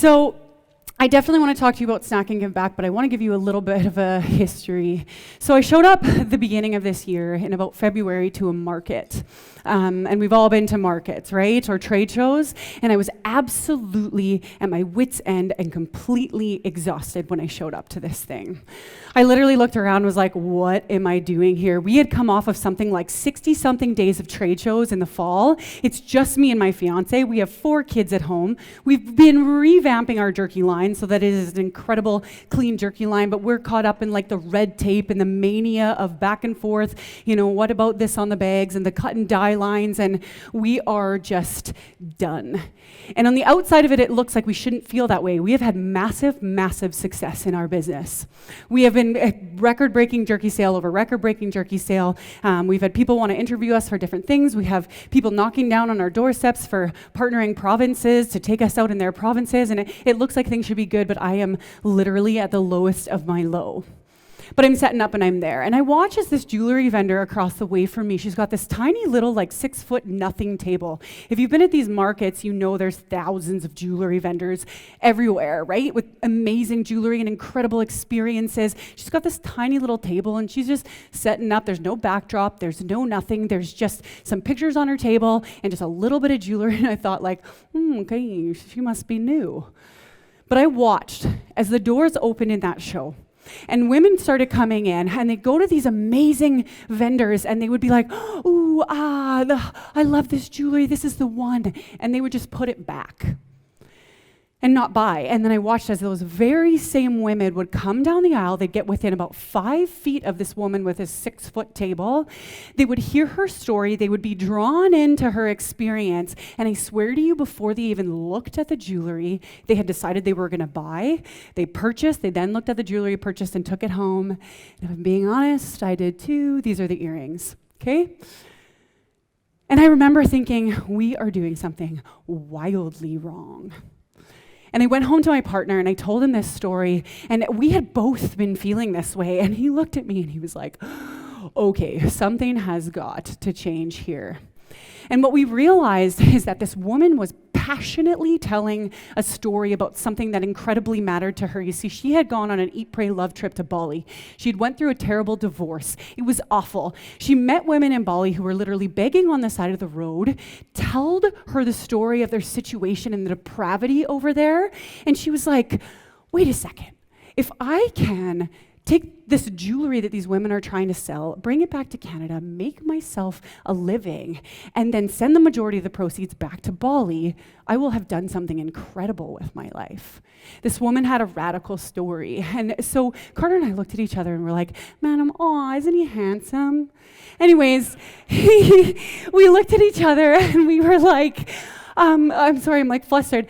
So I definitely want to talk to you about Snack and Give Back, but I want to give you a little bit of a history. So I showed up at the beginning of this year in about February to a market. And we've all been to markets, right? Or trade shows. And I was absolutely at my wit's end and completely exhausted when I showed up to this thing. I literally looked around and was like, what am I doing here? We had come off of something like 60-something days of trade shows in the fall. It's just me and my fiance. We have 4 kids at home. We've been revamping our jerky line so that it is an incredible clean jerky line, but we're caught up in like the red tape and the mania of back and forth, what about this on the bags and the cut and dye lines, and we are just done. And on the outside of it, it looks like we shouldn't feel that way. We have had massive, massive success in our business. We have been record-breaking jerky sale over record-breaking jerky sale. We've had people want to interview us for different things. We have people knocking down on our doorsteps for partnering provinces to take us out in their provinces, and it looks like things should be good, but I am literally at the lowest of my low. But I'm setting up and I'm there. And I watch as this jewelry vendor across the way from me, she's got this tiny little 6-foot nothing table. If you've been at these markets, you know there's thousands of jewelry vendors everywhere, right? With amazing jewelry and incredible experiences. She's got this tiny little table and she's just setting up. There's no backdrop, there's no nothing. There's just some pictures on her table and just a little bit of jewelry. And I thought okay, she must be new. But I watched as the doors opened in that show. And women started coming in, and they'd go to these amazing vendors, and they would be like, I love this jewelry, this is the one. And they would just put it back and not buy. And then I watched as those very same women would come down the aisle. They'd get within about 5 feet of this woman with a 6-foot table. They would hear her story. They would be drawn into her experience. And I swear to you, before they even looked at the jewelry, they had decided they were going to buy. They purchased. They then looked at the jewelry, purchased, and took it home. And if I'm being honest, I did too. These are the earrings, okay? And I remember thinking, we are doing something wildly wrong. And I went home to my partner and I told him this story, and we had both been feeling this way. And he looked at me and he was like, okay, something has got to change here. And what we realized is that this woman was passionately telling a story about something that incredibly mattered to her. You see, she had gone on an eat, pray, love trip to Bali. She'd went through a terrible divorce. It was awful. She met women in Bali who were literally begging on the side of the road, told her the story of their situation and the depravity over there. And she was like, wait a second. If I can take this jewelry that these women are trying to sell, bring it back to Canada, make myself a living, and then send the majority of the proceeds back to Bali, I will have done something incredible with my life. This woman had a radical story. And so Carter and I looked at each other and we're like, man, isn't he handsome? Anyways, we looked at each other and we were like, I'm sorry, I'm flustered.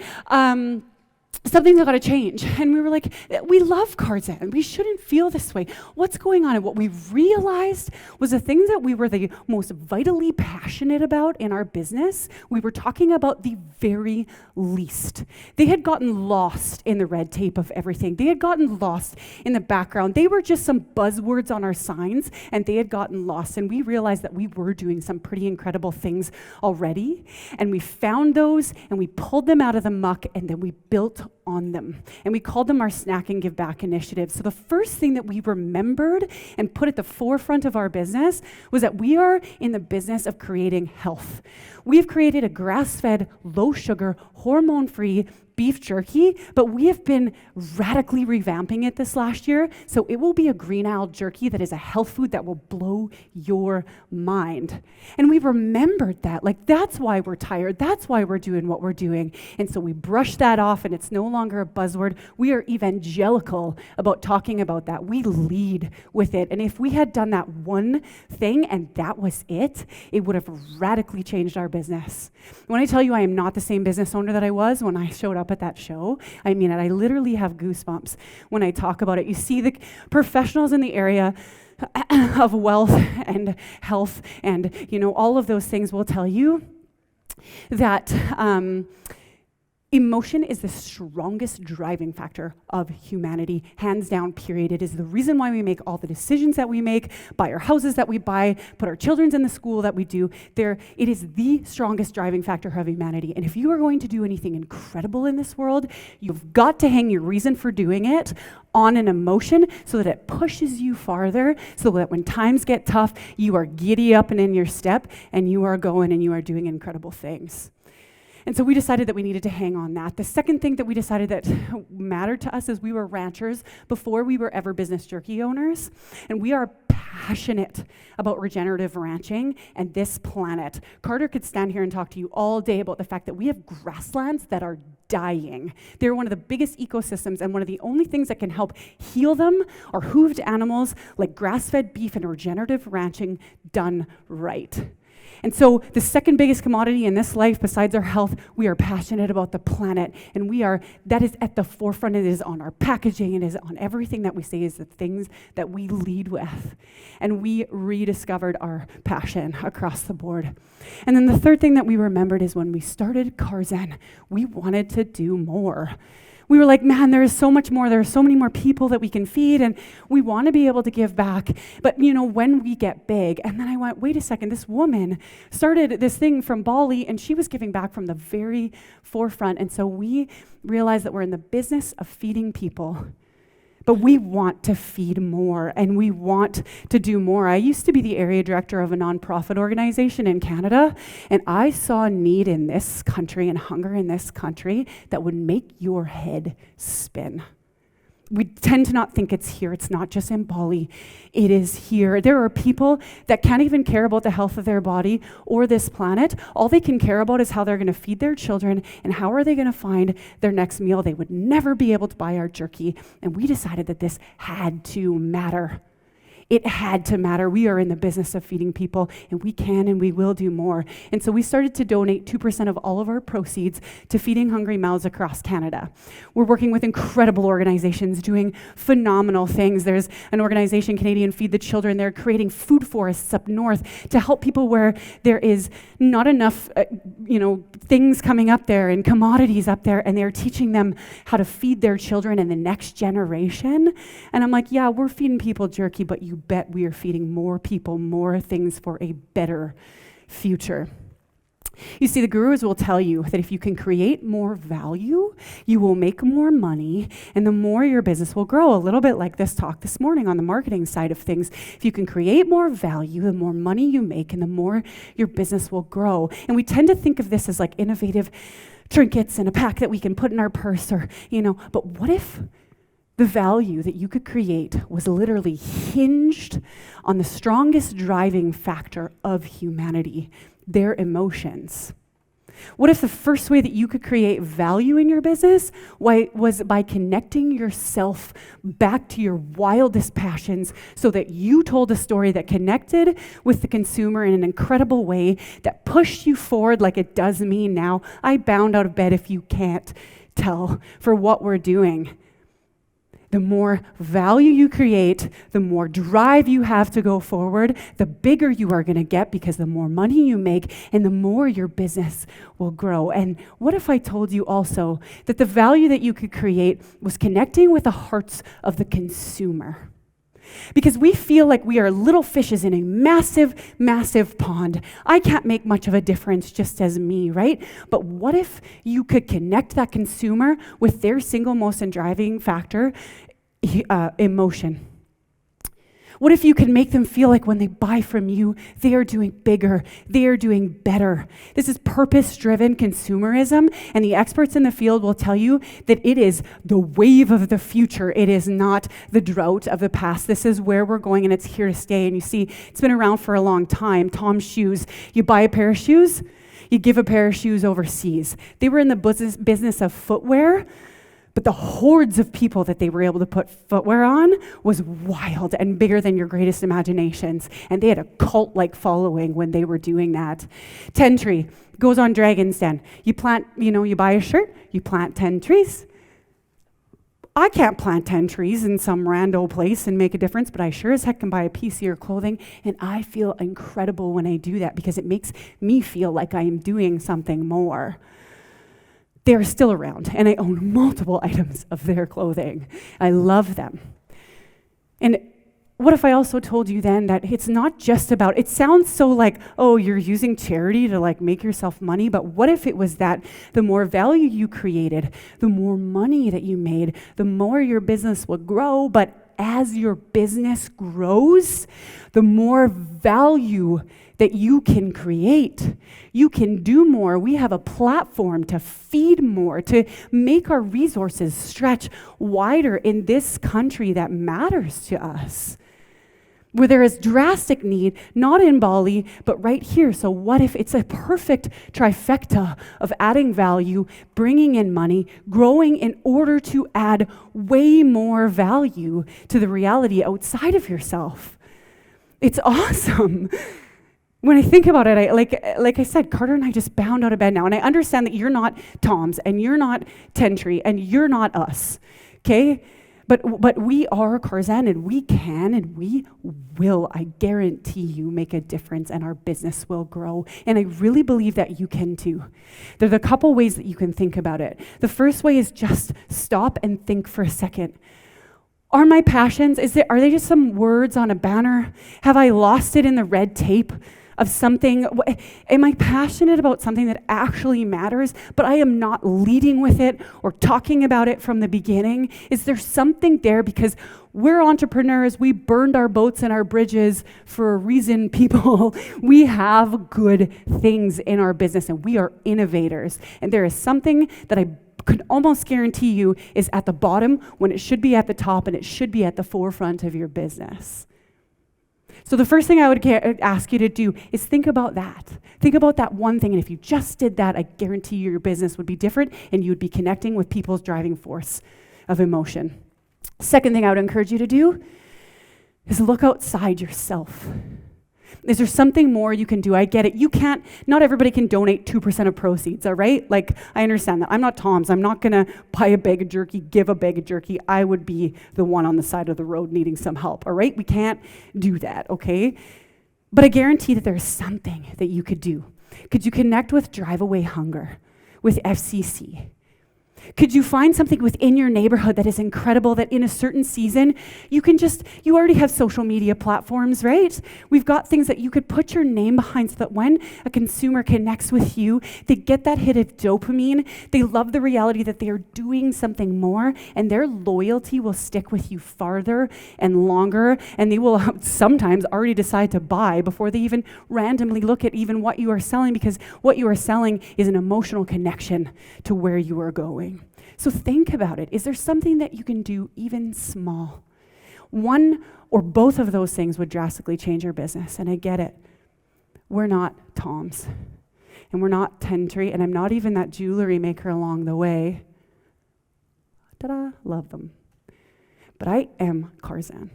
Something's got to change. And we were like, we love Tarzan. We shouldn't feel this way. What's going on? And what we realized was the things that we were the most vitally passionate about in our business, we were talking about the very least. They had gotten lost in the red tape of everything. They had gotten lost in the background. They were just some buzzwords on our signs, and they had gotten lost. And we realized that we were doing some pretty incredible things already. And we found those, and we pulled them out of the muck, and then we built on them. And we called them our Snack and Give Back initiative. So the first thing that we remembered and put at the forefront of our business was that we are in the business of creating health. We've created a grass-fed, low-sugar, hormone-free beef jerky, but we have been radically revamping it this last year, so it will be a green aisle jerky that is a health food that will blow your mind. And we remembered that, that's why we're tired, that's why we're doing what we're doing, and so we brushed that off, and it's no longer a buzzword. We are evangelical about talking about that. We lead with it, and if we had done that one thing and that was it, it would have radically changed our business. When I tell you I am not the same business owner that I was when I showed up at that show, I mean it. I literally have goosebumps when I talk about it. You see, the professionals in the area of wealth and health and all of those things will tell you that Emotion is the strongest driving factor of humanity, hands down, period. It is the reason why we make all the decisions that we make, buy our houses that we buy, put our children in the school that we do. It is the strongest driving factor of humanity. And if you are going to do anything incredible in this world, you've got to hang your reason for doing it on an emotion so that it pushes you farther, so that when times get tough, you are giddy up and in your step, and you are going and you are doing incredible things. And so we decided that we needed to hang on that. The second thing that we decided that mattered to us is we were ranchers before we were ever business jerky owners. And we are passionate about regenerative ranching and this planet. Carter could stand here and talk to you all day about the fact that we have grasslands that are dying. They're one of the biggest ecosystems, and one of the only things that can help heal them are hooved animals like grass-fed beef and regenerative ranching done right. And so the second biggest commodity in this life, besides our health, we are passionate about the planet. And that is at the forefront. It is on our packaging. It is on everything that we say is the things that we lead with. And we rediscovered our passion across the board. And then the third thing that we remembered is when we started Carzen, we wanted to do more. We were like, man, there is so much more. There are so many more people that we can feed, and we want to be able to give back. But, when we get big, and then I went, wait a second, this woman started this thing from Bali, and she was giving back from the very forefront. And so we realized that we're in the business of feeding people. But we want to feed more, and we want to do more. I used to be the area director of a nonprofit organization in Canada, and I saw need in this country and hunger in this country that would make your head spin. We tend to not think it's here. It's not just in Bali. It is here. There are people that can't even care about the health of their body or this planet. All they can care about is how they're going to feed their children and how are they going to find their next meal. They would never be able to buy our jerky. And we decided that this had to matter. It had to matter. We are in the business of feeding people, and we can and we will do more. And so we started to donate 2% of all of our proceeds to feeding hungry mouths across Canada. We're working with incredible organizations doing phenomenal things. There's an organization, Canadian Feed the Children. They're creating food forests up north to help people where there is not enough things coming up there and commodities up there, and they're teaching them how to feed their children and the next generation. And I'm like, yeah, we're feeding people jerky, but you bet we are feeding more people more things for a better future. You see, the gurus will tell you that if you can create more value, you will make more money, and the more your business will grow. A little bit like this talk this morning on the marketing side of things. If you can create more value, the more money you make, and the more your business will grow. And we tend to think of this as like innovative trinkets in a pack that we can put in our purse, but what if the value that you could create was literally hinged on the strongest driving factor of humanity, their emotions? What if the first way that you could create value in your business was by connecting yourself back to your wildest passions so that you told a story that connected with the consumer in an incredible way that pushed you forward like it does me now? I bound out of bed, if you can't tell, for what we're doing. The more value you create, the more drive you have to go forward, the bigger you are going to get because the more money you make and the more your business will grow. And what if I told you also that the value that you could create was connecting with the hearts of the consumer? Because we feel like we are little fishes in a massive, massive pond. I can't make much of a difference just as me, right? But what if you could connect that consumer with their single most driving factor, emotion? What if you could make them feel like when they buy from you, they are doing bigger, they are doing better? This is purpose-driven consumerism, and the experts in the field will tell you that it is the wave of the future. It is not the drought of the past. This is where we're going, and it's here to stay. And you see, it's been around for a long time. Tom's shoes. You buy a pair of shoes, you give a pair of shoes overseas. They were in the business of footwear, but the hordes of people that they were able to put footwear on was wild and bigger than your greatest imaginations. And they had a cult-like following when they were doing that. 10 tree goes on Dragon's Den. You plant, you buy a shirt, you plant 10 trees. I can't plant 10 trees in some rando place and make a difference, but I sure as heck can buy a piece of your clothing, and I feel incredible when I do that because it makes me feel like I am doing something more. they are still around, and I own multiple items of their clothing. I love them. And what if I also told you then that it's not just about, it sounds so like, oh, you're using charity to like make yourself money, but what if it was that the more value you created, the more money that you made, the more your business would grow, but as your business grows, the more value that you can create. You can do more. We have a platform to feed more, to make our resources stretch wider in this country that matters to us, where there is drastic need, not in Bali, but right here. So what if it's a perfect trifecta of adding value, bringing in money, growing in order to add way more value to the reality outside of yourself? It's awesome. When I think about it, like I said, Carter and I just bound out of bed now, and I understand that you're not Tom's, and you're not Tentry, and you're not us, okay? But we are Karzan, and we can and we will, I guarantee you, make a difference, and our business will grow. And I really believe that you can too. There's a couple ways that you can think about it. The first way is just stop and think for a second. Are my passions, are they just some words on a banner? Have I lost it in the red tape of something? Am I passionate about something that actually matters, but I am not leading with it or talking about it from the beginning? Is there something there? Because we're entrepreneurs, we burned our boats and our bridges for a reason, people. We have good things in our business, and we are innovators. And there is something that I could almost guarantee you is at the bottom when it should be at the top, and it should be at the forefront of your business. So the first thing I would ask you to do is think about that. Think about that one thing, and if you just did that, I guarantee you your business would be different, and you would be connecting with people's driving force of emotion. Second thing I would encourage you to do is look outside yourself. Is there something more you can do? I get it. Not everybody can donate 2% of proceeds, all right? Like, I understand that. I'm not Tom's. I'm not gonna buy a bag of jerky, give a bag of jerky. I would be the one on the side of the road needing some help, all right? We can't do that, okay? But I guarantee that there's something that you could do. Could you connect with Drive Away Hunger, with FCC? Could you find something within your neighborhood that is incredible, that in a certain season, you already have social media platforms, right? We've got things that you could put your name behind so that when a consumer connects with you, they get that hit of dopamine, they love the reality that they are doing something more, and their loyalty will stick with you farther and longer, and they will sometimes already decide to buy before they even randomly look at even what you are selling, because what you are selling is an emotional connection to where you are going. So think about it. Is there something that you can do, even small? One or both of those things would drastically change your business, and I get it. We're not Tom's, and we're not Tentry, and I'm not even that jewelry maker along the way. Ta-da, love them. But I am Karzan.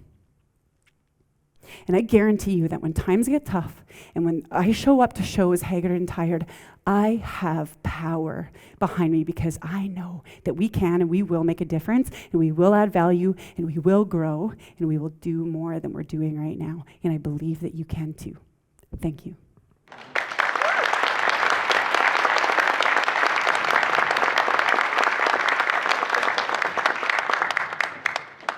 And I guarantee you that when times get tough, and when I show up to shows haggard and tired, I have power behind me, because I know that we can and we will make a difference, and we will add value, and we will grow, and we will do more than we're doing right now. And I believe that you can too. Thank you.